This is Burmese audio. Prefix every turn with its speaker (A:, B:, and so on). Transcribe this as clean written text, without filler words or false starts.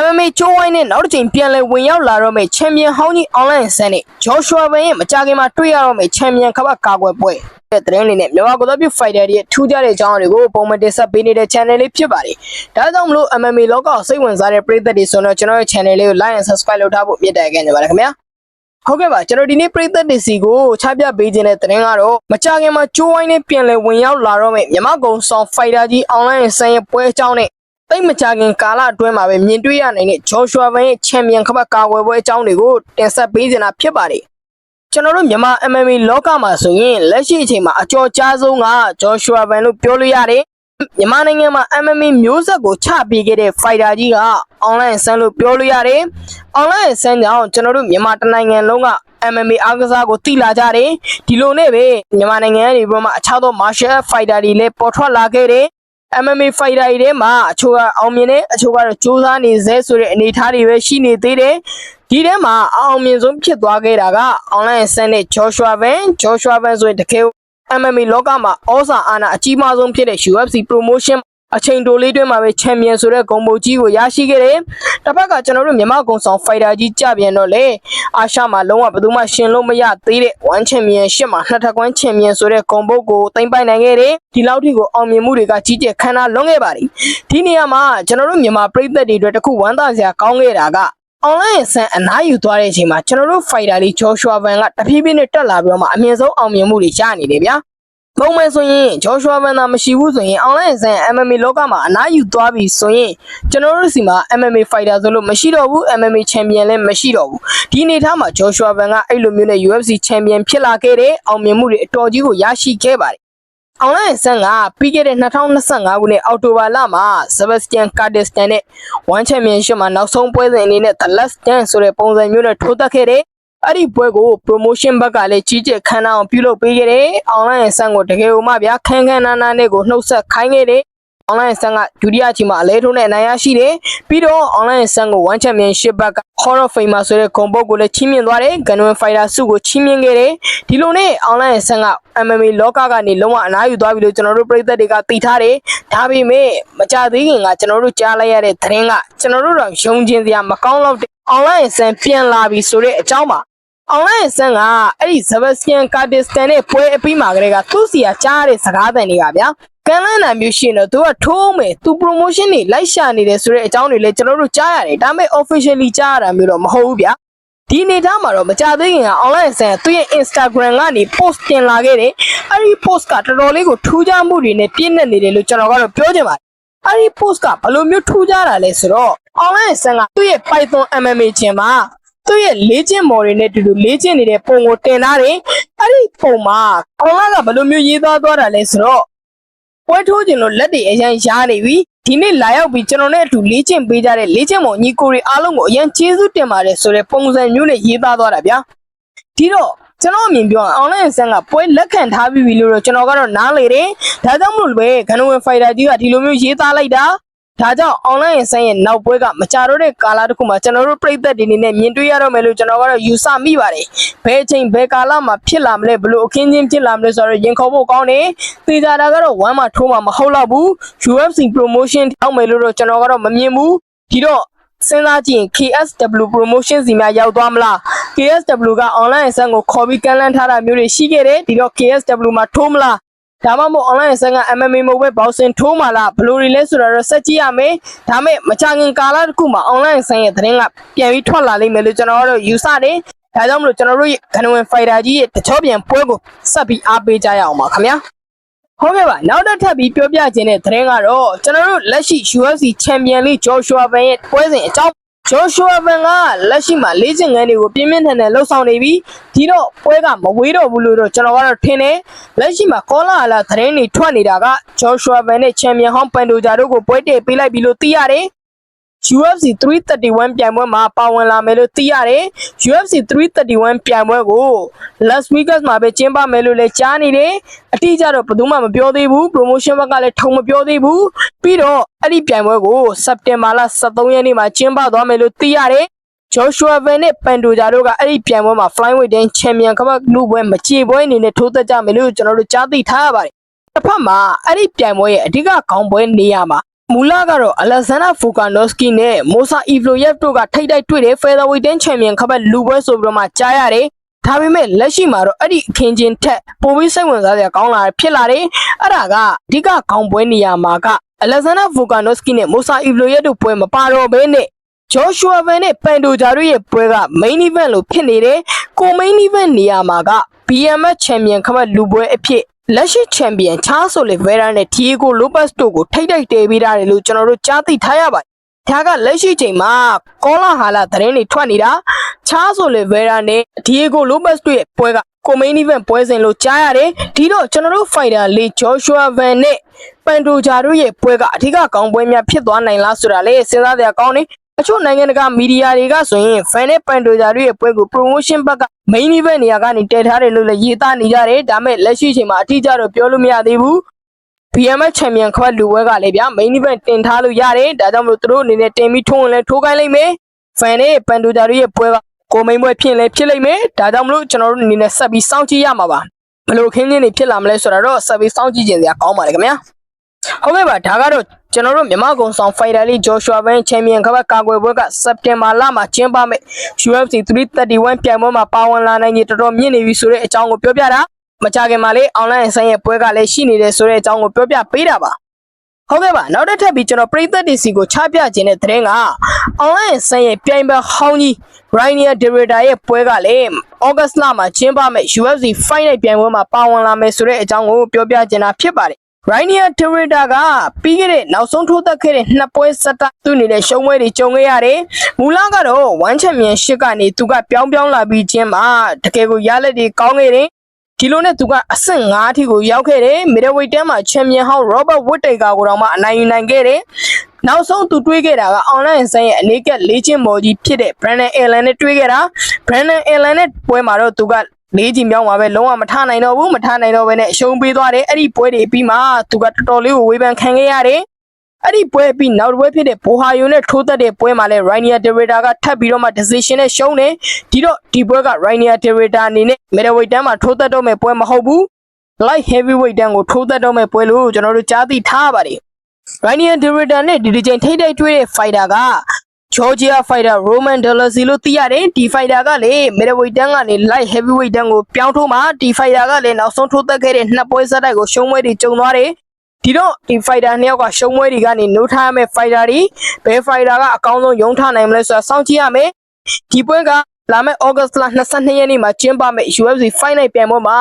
A: MMA ချိုးဝိုင်းနဲ့နောက်တစ်ချိန်ပြန်လည်ဝင်ရောက်လာတော့မယ့်ချန်ပီယံဟောင်းကြီးအွန်လိုင်းဆန်နဲ့ဂျော်ရှွာဗန်ရဲ့မကြခင်မှာတွေ့ရတော့မယ့်ချန်ပီယံကပတ်ကာကွယ်ပွဲတဲ့သတင်းလေးနဲ့မြန်မာကတော်ပြုဖိုက်တာတွေရဲ့ထူးခြားတဲ့အကြောင်းတွေကိုပုံမှန်တင်ဆက်ပေးနေတဲ့ channel လေးဖြစ်ပါတယ်။ဒါကြောင့်မလို့ MMA လောကစိတ်ဝင်စားတဲ့ပရိသတ်တွေဆိုတော့ကျွန်တော်ရဲ့ channel လေးကို like and subscribe လုပ်ထားဖို့မြတ်တယ်ခဲ့နေပါတယ်ခင်ဗျာ။ဟုတ်ကဲ့ပါကျွန်တော်ဒီနေ့ပရိသတ်တွေစီကိုချပြပေးခြင်းတဲ့သတင်းကတော့မကြခင်မှာချိုးဝိုင်းနဲ့ပြန်လည်ဝင်ရောက်လာတော့မယ့်မြန်မာကုံဆောင်ဖိုက်တာကြီးအွန်လိုင်းဆန်ရဲ့ပွဲအကြောင်းနဲ့တိတ်မကြခင်ကာလအတွင်းမှာပဲမြင်တွေ့ရနိုင်တဲ့ဂျော်ရှွာဗန်ရဲ့ချန်ပီယံကပတ်ကာကွယ်ပွဲအကြောင်းတွေကိုတင်ဆက်ပေးနေတာဖြစ်ပါတယ်။ကျွန်တော်တို့မြန်မာ MMA လောကမှာဆိုရင်လက်ရှိအချိန်မှာအကျော်ကြားဆုံးကဂျော်ရှွာဗန်လို့ပြောလို့ရတယ်။မြန်မာနိုင်ငံမှာ MMA မျိုးဆက်ကိုချပေးခဲ့တဲ့ဖိုက်တာကြီးကအွန်လိုင်းဆန်လို့ပြောလို့ရတယ်။အွန်လိုင်းဆန်ကြောင့်ကျွန်တော်တို့မြန်မာတိုင်းနိုင်ငံလုံးကMMA အားကစားကိုသိလာကြတယ်။ဒီလိုနဲ့ပဲမြန်မာနိုင်ငံကနေပြီးမှအခြားသော martial fighter တွေလည်းပေါ်ထွက်လာခဲ့တယ်။ MMA fighter တွေထဲမှာအချို့ကအောင်မြင်တယ်အချို့ကတော့ကြိုးစားနေစေဆိုတဲ့အနေအထားတွေပဲရှိနေသေးတယ်ဒီထဲမှာအောင်မြင်ဆုံးဖြစ်သွားခဲ့တာကအွန်လိုင်းဆန်နဲ့ဂျော်ရှွာဗန်ဆိုရင်တကယ် MMA လောကမှာဩဇာအာဏာအကြီးမားဆုံးဖြစ်တဲ့ UFC promotion အချိန်တိုလေးတွင်းမှာပဲချန်ပီယံဆိုတဲ့ဂုဏ်ပုတ်ကြီးကိုရရှိခဲ့တယ်။တစ်ဖက်ကကျွန်တော်တို့မြန်မာကုံဆောင်ဖိုက်တာကြီးကြပြန်တော့လေအာရှမှာလုံးဝဘယ်သူမှရှင်လို့မရသေးတဲ့1ချန်ပီယံရှစ်မှာနှစ်ထပ်ကွမ်းချန်ပီယံဆိုတဲ့ဂုဏ်ပုတ်ကိုတင်ပိုင်နိုင်ခဲ့တယ်။ဒီလောက်ထိကိုအောင်မြင်မှုတွေကကြီးကျယ်ခမ်းနားလွန်ခဲ့ပါတယ်။ဒီနေရာမှာကျွန်တော်တို့မြန်မာပြည်သက်တွေအတွက်တခုဝမ်းသာစရာကောင်းခဲ့တာကအွန်လိုင်းဆန်အနားယူသွားတဲ့အချိန်မှာကျွန်တော်တို့ဖိုက်တာလေးဂျော်ရှွာဗန်ကတဖြည်းဖြည်းနဲ့တက်လာပြီးတော့မှအမြင့်ဆုံးအောင်မြင်မှုတွေရနေတယ်ဗျာ။ပုံမှန်ဆိုရင်ဂျော်ရှွာဗန်သာမရှိဘူးဆိုရင်အွန်လိုင်းဆန် MMA လောကမှာအနားယူသွားပြီဆိုရင်ကျွန်တော်တို့စီမှာ MMA fighter ဆိုလို့မရှိတော့ဘူး MMA champion လည်းမရှိတော့ဘူးဒီအနေထားမှာဂျော်ရှွာဗန်ကအဲ့လိုမျိုးနဲ့ UFC champion ဖြစ်လာခဲ့တဲ့အောင်မြင်မှုတွေအတော်ကြီးကိုရရှိခဲ့ပါတယ်အွန်လိုင်းဆန်ကပြီးခဲ့တဲ့2025ခုနှစ်အောက်တိုဘာလမှာဇဘက်စတန်ကာဒစ်တန်နဲ့1ချန်ပီယံရှစ်မှာနောက်ဆုံးပွဲစဉ်အနေနဲ့ The Last Dance ဆိုတဲ့ပုံစံမျိုးနဲ့ထိုးတက်ခဲ့တဲ့အဲ့ဒီပွဲကို promotion ဘက်ကလည်းကြီးကျယ်ခမ်းနားအောင်ပြုလုပ်ပေးခဲ့တယ်။ online ဆန်ကိုတကယ်ကိုမှဗျာခန်းခန်းနားနားနဲ့ကိုနှုတ်ဆက်ခိုင်းခဲ့တယ်။ online ဆန်ကဒုတိယချိန်မှာအလဲထိုးနဲ့အနိုင်ရရှိတယ်။ပြီးတော့ online ဆန်ကို1 championship ဘက်က Hall of Fame ဆိုတဲ့ဂုဏ်ပုတ်ကိုလည်းချီးမြှင့်သွားတယ်။ Gunman Fighter ဆုကိုချီးမြှင့်ခဲ့တယ်။ဒီလိုနဲ့ online ဆန်က MMA လောကကနေလုံးဝအနားယူသွားပြီလို့ကျွန်တော်တို့ပြည်သက်တွေကသိထားတယ်။ဒါပေမဲ့မကြသေးခင်ကကျွန်တော်တို့ကြားလိုက်ရတဲ့သတင်းကကျွန်တော်တို့တော့ယုံကျင်စရာမကောင်းတော့တဲ့ online ဆန်ပြန်လာပြီဆိုတဲ့အကြောင်းပါအွန်လိုင်းဆန်ကအဲ့ဒီဇဘက်စတန်ကာဒစ်တန်နဲ့ပွဲအပြီးမှာကလေးကသူ့စီကကြားတဲ့စကားသံတွေကဗျာကန်လန်းနာမျိုးရှိနေတော့သူကထိုးမယ်သူ promotion တွေလိုက်ရှာနေတယ်ဆိုတဲ့အကြောင်းတွေလည်းကျွန်တော်တို့ကြားရတယ်ဒါပေမဲ့ officially ကြားရတာမျိုးတော့မဟုတ်ဘူးဗျာဒီနေသားမှာတော့မကြသေးခင်ကအွန်လိုင်းဆန်သူ့ရဲ့ Instagram ကနေ post တင်လာခဲ့တယ်အဲ့ဒီ post ကတော်တော်လေးကိုထူးခြားမှုတွေနဲ့ပြည့်နေနေတယ်လို့ကျွန်တော်ကတော့ပြောချင်ပါတယ်အဲ့ဒီ post ကဘယ်လိုမျိုးထူးခြားတာလဲဆိုတော့အွန်လိုင်းဆန်ကသူ့ရဲ့ Python MMA ကျင်မှာသူ့ရဲ့လေ့ကျင့်မော်တွေနဲ့တူတူလေ့ကျင့်နေတဲ့ပုံကိုတင်ထားတယ်။အဲ့ဒီပုံမှာအွန်လိုင်းကဘယ်လိုမျိုးရေးသွားတာလဲဆိုတော့ပွဲထိုးခြင်းလို့လက်တွေအရင်ရားနေပြီ။ဒီနေ့လာရောက်ပြီးကျွန်တော်နဲ့အတူလေ့ကျင့်ပေးကြတဲ့လေ့ကျင့်မော်ညီကိုတွေအားလုံးကိုအရင်ကျေးဇူးတင်ပါတယ်ဆိုတဲ့ပုံစံမျိုးနဲ့ရေးသားသွားတာဗျာ။ဒီတော့ကျွန်တော်အမြင်ပြောရင်အွန်လိုင်းဆန်ကပွဲလက်ခံထားပြီးပြီလို့တော့ကျွန်တော်ကတော့နားလေတယ်။ဒါကြောင့်မလို့ပဲဂန်နဝင်ဖိုက်တာကြီးကဒီလိုမျိုးရေးသားလိုက်တာဒါကြောင့် online ဆန်ရဲ့နောက်ပွဲကမကြတော့တဲ့ကာလတစ်ခုမှာကျွန်တော်တို့ပြည်သက်တွေနေနဲ့မြင်တွေ့ရတော့မယ်လို့ကျွန်တော်ကတော့ယူဆမိပါတယ်။ဘယ်အချိန်ဘယ်ကာလမှာဖြစ်လာမလဲဘလို့အခင်းချင်းဖြစ်လာမလဲဆိုတော့ရင်ခေါ်ဖို့ကောင်းတယ်။သေချာတာကတော့1မှာထိုးမှာမဟုတ်တော့ဘူး။ UFC promotion တောင်းမယ်လို့တော့ကျွန်တော်ကတော့မမြင်ဘူး။ဒီတော့စဉ်းစားကြည့်ရင် KSW promotion စီများရောက်သွားမလား KSW က online ဆန်ကိုခေါ်ပြီးကန်လန်းထားတာမျိုးတွေရှိခဲ့တယ်။ဒီတော့ KSW မှာထိုးမလားဒါမှမဟုတ် online ဆန်က MMA မဟုတ်ပဲဘောက်ဆင်ထိုးမှလားဘယ်လိုတွေလဲဆိုတော့ဆက်ကြည့်ရမယ်ဒါမဲ့မချခင်ကာလတစ်ခုမှာ online ဆန်ရဲ့သတင်းကပြန်ပြီးထွက်လာလိမ့်မယ်လို့ကျွန်တော်တို့ယူဆတယ်ဒါကြောင့်မလို့ကျွန်တော်တို့ဂန်ဝင်ဖိုက်တာကြီးရဲ့တချောပြန်ပွဲကိုဆက်ပြီးအားပေးကြရအောင်ပါခင်ဗျာဟုတ်ကဲ့ပါနောက်တစ်ထပ်ပြီးပြောပြခြင်းတဲ့သတင်းကတော့ကျွန်တော်တို့လက်ရှိ UFC Champion League ဂျော်ရှွာဗန်ရဲ့ပွဲစဉ်အကြောင်းဂျော်ရှွာဗန်ကလက်ရှိမှာလေ့ကျင့်ခန်းတွေကိုပြင်းပြင်းထန်ထန်လှုပ်ဆောင်နေပြီးဒီတော့ပွဲကမဝေးတော့ဘူးလို့တော့ကျွန်တော်ကတော့ထင်တယ်လက်ရှိမှာကောလာလာသတင်းတွေထွက်နေတာကဂျော်ရှွာဗန်နဲ့ချန်ပီယံဟောင်းပန်ဒိုဂျာတို့ကိုပွဲတည်ပေးလိုက်ပြီလို့သိရတယ် UFC 331ပြိုင်ပွဲမှာပါဝင်လာမယ်လို့သိရတယ် UFC 331ပြိုင်ပွဲကို Las Vegas မှာပဲကျင်းပမယ်လို့လည်းကြားနေတယ်အတိအကျတော့ဘယ်သူမှမပြောသေးဘူး promotion ဘက်ကလည်းထုံမပြောသေးဘူးပြီးတော့အဲ့ဒီပြိုင်ပွဲကိုစက်တင်ဘာလ23ရက်နေ့မှာကျင်းပသွားမယ်လို့သိရတယ်ဂျော်ရှွာဗန်နဲ့ပန်ဒိုဂျာတို့ကအဲ့ဒီပြိုင်ပွဲမှာ flyweight တင်ချန်ပီယံကပတ်လူပွဲမချေပွဲအနေနဲ့ထိုးသက်ကြမယ်လို့ကျွန်တော်တို့ကြားသိထားရပါတယ်တစ်ဖက်မှာအဲ့ဒီပြိုင်ပွဲရဲ့အဓိကခေါင်းပွဲနေရာမှာ မူလကတော့အလက်ဇန်ဒါဖူကာနော့စကီနဲ့မိုဆာအီဗလိုယက်တို့ကထိတ်တိုက်တွေ့တဲ့ဖဲသာဝေးတန်းချန်ပီယံခပတ်လူပွဲဆိုပြီးတော့မှကြားရတယ်ဒါပေမဲ့လက်ရှိမှာတော့အဲ့ဒီအခင်းချင်းထက်ပိုပြီးစိတ်ဝင်စားစရာကောင်းလာဖြစ်လာတယ်အဲ့ဒါကအဓိကခေါင်းပွဲနေရာမှာကအလက်ဇန်ဒါဖူကာနော့စကီနဲ့မိုဆာအီဗလိုယက်တို့ပွဲမပါတော့ဘဲနဲ့ဂျော်ရှူအာဗန်နဲ့ပန်တိုဂျာတို့ရဲ့ပွဲက main event လို့ဖြစ်နေတယ်ကို main event နေရာမှာက BMF ချန်ပီယံခပတ်လူပွဲအဖြစ်လက်ရှိချန်ပီယံချားဆိုလီဗေရာနဲ့ဒီယေဂိုလိုပတ်စ်တို့ကိုထိတ်တိုက်တဲပေးထားတယ်လို့ကျွန်တော်တို့ကြားသိထားရပါတယ်ဒါကလက်ရှိချိန်မှာကောလာဟာလာသတင်းတွေထွက်နေတာချားဆိုလီဗေရာနဲ့ဒီယေဂိုလိုပတ်စ်တို့ရဲ့ပွဲကကိုမိန်နီဗန်ပွဲစဉ်လို့ကြားရတယ်ဒီတော့ကျွန်တော်တို့ဖိုင်တာလေးဂျော်ရှူအာဗန်နဲ့ပန်တိုဂျာတို့ရဲ့ပွဲကအထူးကောင်းပွဲများဖြစ်သွားနိုင်လားဆိုတာလေစဉ်းစားစရာကောင်းနေအချို့နိုင်ငံတကာမီဒီယာတွေကဆိုရင်ဖန်နဲ့ပန်တိုဂျာတို့ရဲ့ပွဲကို promotion ဘက်က main event နေရာကနေတည်ထားတယ်လို့လည်းရေးသားနေကြတယ်ဒါမဲ့လက်ရှိချိန်မှာအထူးကြတော့ပြောလို့မရသေးဘူး BMF ချန်ပီယံခွဲလူပွဲကလည်းဗျာ main event တင်ထားလို့ရတယ်ဒါကြောင့်မလို့သူတို့အနေနဲ့တင်ပြီးထိုးရင်လည်းထိုးခိုင်းလိုက်မယ်ဖန်နဲ့ပန်တိုဂျာတို့ရဲ့ပွဲကကိုမိန်ပွဲဖြစ်လည်းဖြစ်လိမ့်မယ်ဒါကြောင့်မလို့ကျွန်တော်တို့အနေနဲ့ဆက်ပြီးစောင့်ကြည့်ရမှာပါဘယ်လိုခင်းချင်းတွေဖြစ်လာမလဲဆိုတာတော့ဆက်ပြီးစောင့်ကြည့်ကြစရာကောင်းပါတယ်ခင်ဗျာဟုတ်ကဲ့ပါဒါကတော့ကျွန်တော်တို့မြန်မာကုံဆောင်ဖိုင်တာလေးဂျော်ရှူအာဗန်ချန်ပီယံခပတ်ကာကွယ်ပွဲကစက်တင်ဘာလမှာကျင်းပမယ် UFC 331ပြိုင်ပွဲမှာပါဝင်လာနိုင်ကြီးတော်တော်မြင့်နေပြီဆိုတဲ့အကြောင်းကိုပြောပြတာမကြခင်မှာလေး online ဆိုင်ရဲ့ပွဲကလည်းရှိနေတယ်ဆိုတဲ့အကြောင်းကိုပြောပြပေးတာပါဟုတ်ကဲ့ပါနောက်တစ်ထပ်ပြီးကျွန်တော်ပရိသတ်တွေစီကိုချပြခြင်းတဲ့သတင်းက online ဆိုင်ရဲ့ပြိုင်ပွဲဟောင်းကြီး Rainier Derrida ရဲ့ပွဲကလည်းဩဂတ်စ်လမှာကျင်းပမယ် UFC Fight Night ပြိုင်ပွဲမှာပါဝင်လာမယ်ဆိုတဲ့အကြောင်းကိုပြောပြခြင်းတာဖြစ်ပါတယ်Rainier Derrida ကပြီးခဲ့တဲ့နောက်ဆုံးထိုးသက်ခဲ့တဲ့နှစ်ပွဲဆက်တိုက်သူ့အနေနဲ့ရှုံးပွဲတွေကြုံခဲ့ရတယ်။မူလကတော့1 Championship ကနေသူကပြောင်းလာပြီးချင်းမှာတကယ်ကိုရလက်တွေကောင်းခဲ့တယ်။ဒီလိုနဲ့သူကအဆင့်5အထိကိုရောက်ခဲ့တယ်။ Middleweight တန်းမှာ Champion ဟောင်း Robert Whittaker ကိုတော့မှအနိုင်ယူနိုင်ခဲ့တယ်။နောက်ဆုံးသူတွေးခဲ့တာက online ဆိုင်ရဲ့အနေကလေ့ကျင့်မော်ကြီးဖြစ်တဲ့ Brandon Allen နဲ့တွေးခဲ့တာ။ Brandon Allen နဲ့ပွဲမှာတော့သူကလေးချီမြောင်းပါပဲလုံးဝမထားနိုင်တော့ဘူးမထားနိုင်တော့ဘဲနဲ့အရှုံးပေးသွားတယ်အဲ့ဒီပွဲတွေပြီးမှသူကတော်တော်လေးကိုဝေဖန်ခံခဲ့ရတယ်အဲ့ဒီပွဲပြီးနောက်တစ်ပွဲဖြစ်တဲ့ဘိုဟာယိုနဲ့ထိုးသက်တဲ့ပွဲမှာလဲ Rainier Derrida ကထပ်ပြီးတော့မှ decision နဲ့ရှုံးတယ်ဒီတော့ဒီပွဲက Rainier Derrida အနေနဲ့ middleweight တန်းမှာထိုးသက်တော့မဲ့ပွဲမဟုတ်ဘူး light heavyweight တန်းကိုထိုးသက်တော့မဲ့ပွဲလို့ကျွန်တော်တို့ကြားသိထားပါတယ် Rainier Derrida နဲ့ဒီချိန်ထိတ်ထိတ်တွေ့တဲ့ fighter ကGeorgia fighter Roman Dolce လို့သိရတယ်ဒီ fighter ကလေ middleweight တန်းကနေ light heavyweight တန်းကိုပြောင်းထိုးမှာဒီ fighter ကလေနောက်ဆုံးထိုးသက်ခဲ့တဲ့နှစ်ပွဲဆက်တိုက်ကိုရှုံးပွဲတွေကြုံသွားတယ်ဒီတော့ဒီ fighter နှစ်ယောက်ကရှုံးပွဲတွေကနေနိုးထားရမယ့် fighter တွေဘယ် fighter ကအကောင်းဆုံးရုံးထားနိုင်မလဲဆိုတာစောင့်ကြည့်ရမယ်ဒီပွဲကလာမယ့် August လ22ရက်နေ့မှာကျင်းပမယ့် UFC Fight Night ပြိုင်ပွဲမှာ